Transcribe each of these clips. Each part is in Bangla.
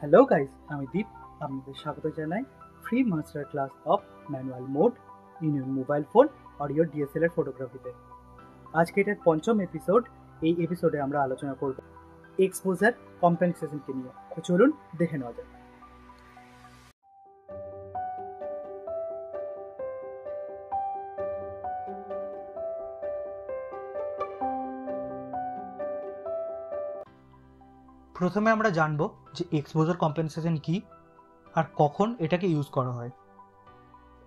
হ্যালো গাইস, আমি দীপ। আপনাদের স্বাগত জানাই free master class of manual mode in your mobile phone or your DSLR ফটোগ্রাফিতে। আজকে এটার পঞ্চম এপিসোড। এই এপিসোডে আমরা আলোচনা করব এক্সপোজার কম্পেনসেশনকে নিয়ে। তো চলুন দেখে নেওয়া যাক। প্রথমে আমরা জানবো যে এক্সপোজার কম্পেনসেশন কি আর কখন এটাকে ইউজ করা হয়।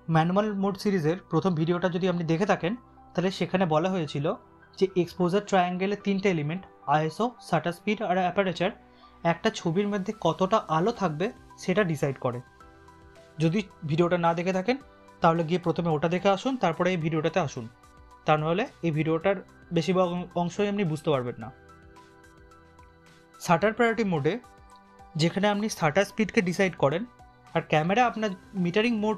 ম্যানুয়াল মোড সিরিজের প্রথম ভিডিওটা যদি আপনি দেখে থাকেন তাহলে সেখানে বলা হয়েছিল যে এক্সপোজার ট্রায়াঙ্গেলের তিনটে এলিমেন্ট আইএসও, শাটার স্পিড আর অ্যাপারেচার একটা ছবির মধ্যে কতটা আলো থাকবে সেটা ডিসাইড করে। যদি ভিডিওটা না দেখে থাকেন তাহলে গিয়ে প্রথমে ওটা দেখে আসুন, তারপরে এই ভিডিওটাতে আসুন। তা নাহলে এই ভিডিওটার বেশিরভাগ অংশই আপনি বুঝতে পারবেন না। শাটার প্রায়োরিটি মোডে যেখানে আপনি শাটার স্পিডকে ডিসাইড করেন আর ক্যামেরা আপনার মিটারিং মোড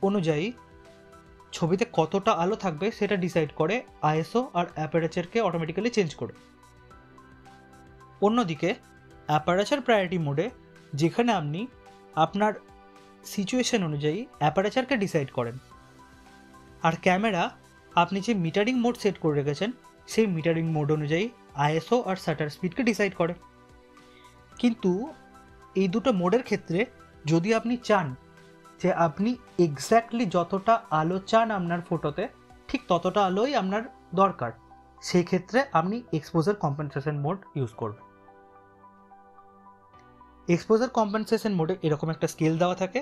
অনুযায়ী ছবিতে কতটা আলো থাকবে সেটা ডিসাইড করে আইএসও আর অ্যাপারেচারকে অটোমেটিক্যালি চেঞ্জ করে। অন্যদিকে অ্যাপারেচার প্রায়োরিটি মোডে যেখানে আপনি আপনার সিচুয়েশন অনুযায়ী অ্যাপারেচারকে ডিসাইড করেন আর ক্যামেরা আপনি যে মিটারিং মোড সেট করে রেখেছেন সেই মিটারিং মোড অনুযায়ী আইএসও আর শাটার স্পিডকে ডিসাইড করে। কিন্তু এই দুটো মোডের ক্ষেত্রে যদি আপনি চান যে আপনি এক্স্যাক্টলি যতটা আলো চান আপনার ফটোতে ঠিক ততটা আলোই আপনার দরকার, সেই ক্ষেত্রে আপনি এক্সপোজার কম্পেনসেশন মোড ইউজ করবেন। এক্সপোজার কম্পেনসেশন মোডে এরকম একটা স্কেল দেওয়া থাকে,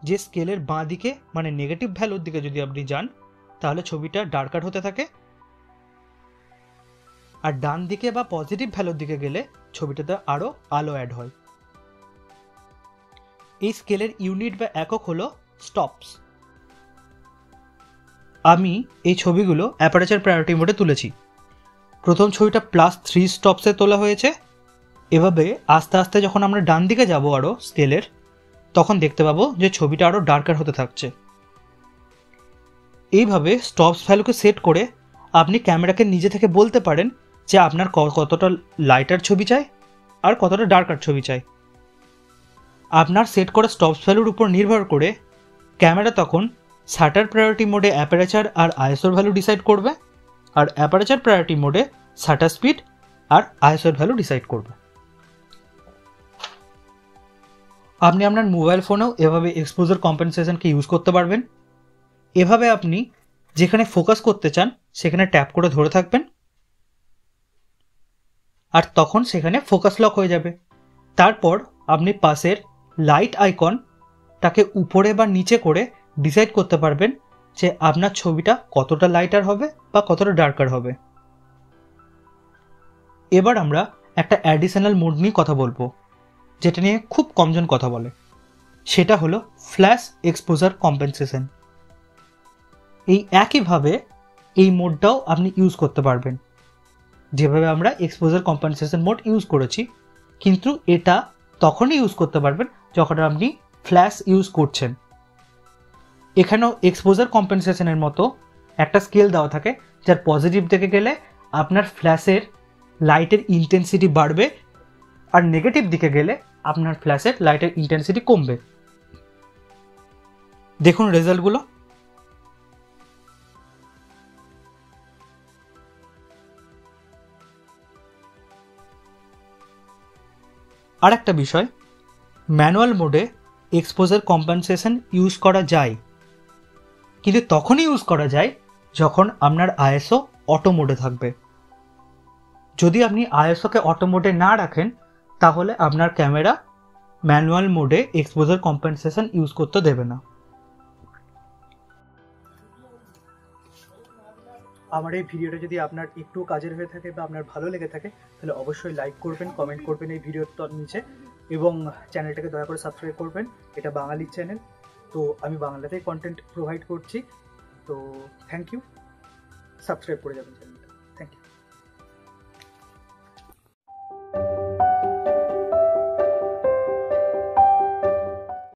যে স্কেলের বাঁ দিকে মানে নেগেটিভ ভ্যালুর দিকে যদি আপনি যান তাহলে ছবিটা ডার্কার হতে থাকে, আর ডান দিকে বা পজিটিভ ভ্যালুর দিকে গেলে ছবিটাতে আরও আলো অ্যাড হয়। এই স্কেলের ইউনিট বা একক হলো স্টপস। আমি এই ছবিগুলো অ্যাপারেচার প্রায়োরিটি মোডে তুলেছি। প্রথম ছবিটা +3 স্টপসে তোলা হয়েছে। এভাবে আস্তে আস্তে যখন আমরা ডান দিকে যাব আরও স্কেলের, তখন দেখতে পাবো যে ছবিটা আরও ডার্কার হতে থাকছে। এইভাবে স্টপস ভ্যালুকে সেট করে আপনি ক্যামেরাকে নিজে থেকে বলতে পারেন যে আপনার কতটা লাইটার ছবি চাই আর কতটা ডার্কার ছবি চাই। আপনার সেট করা স্টপস ভ্যালুর উপর নির্ভর করে ক্যামেরা তখন শাটার প্রায়োরিটি মোডে অ্যাপারেচার আর আইএসওর ভ্যালু ডিসাইড করবে, আর অ্যাপারেচার প্রায়োরিটি মোডে শাটার স্পিড আর আইএসওর ভ্যালু ডিসাইড করবে। আপনি আপনার মোবাইল ফোনেও এভাবে এক্সপোজার কম্পেনসেশনকে ইউজ করতে পারবেন। এভাবে আপনি যেখানে ফোকাস করতে চান সেখানে ট্যাপ করে ধরে থাকবেন আর তখন সেখানে ফোকাস লক হয়ে যাবে। তারপর আপনি পাশের লাইট আইকনটাকে উপরে বা নিচে করে ডিসাইড করতে পারবেন যে আপনার ছবিটা কতটা লাইটার হবে বা কতটা ডার্কার হবে। এবার আমরা একটা অ্যাডিশনাল মোড নিয়ে কথা বলবো, যেটা নিয়ে খুব কমজন কথা বলে। সেটা হলো ফ্ল্যাশ এক্সপোজার কম্পেনসেশন। এই একইভাবে এই মোডটাও আপনি ইউজ করতে পারবেন যেভাবে আমরা এক্সপোজার কম্পেনসেশন মোড ইউজ করেছি, কিন্তু এটা তখনই ইউজ করতে পারবেন যখন আপনি ফ্ল্যাশ ইউজ করছেন। এখানেও এক্সপোজার কম্পেনসেশনের মতো একটা স্কেল দেওয়া থাকে, যার পজিটিভ দিকে গেলে আপনার ফ্ল্যাশের লাইটের ইন্টেন্সিটি বাড়বে আর নেগেটিভ দিকে গেলে আপনার ফ্ল্যাশের লাইটের ইন্টেন্সিটি কমবে। দেখুন রেজাল্টগুলো। আর একটা বিষয়, ম্যানুয়াল মোডে এক্সপোজার কম্পেনসেশন ইউজ করা যায়, কিন্তু তখনই ইউজ করা যায় যখন আপনার আইএসও অটো মোডে থাকবে। যদি আপনি আইএসওকে অটো মোডে না রাখেন তাহলে আপনার ক্যামেরা ম্যানুয়াল মোডে এক্সপোজার কম্পেনসেশন ইউজ করতে দেবে না। আমার এই ভিডিওটা যদি আপনার একটু কাজের হয়ে থাকে বা আপনার ভালো লেগে থাকে তাহলে অবশ্যই লাইক করবেন, কমেন্ট করবেন এই ভিডিওর নিচে, এবং চ্যানেলটাকে দয়া করে সাবস্ক্রাইব করবেন। এটা বাঙালির চ্যানেল, তো আমি বাংলাতেই কন্টেন্ট প্রোভাইড করছি। তো থ্যাংক ইউ, সাবস্ক্রাইব করে যাবেন।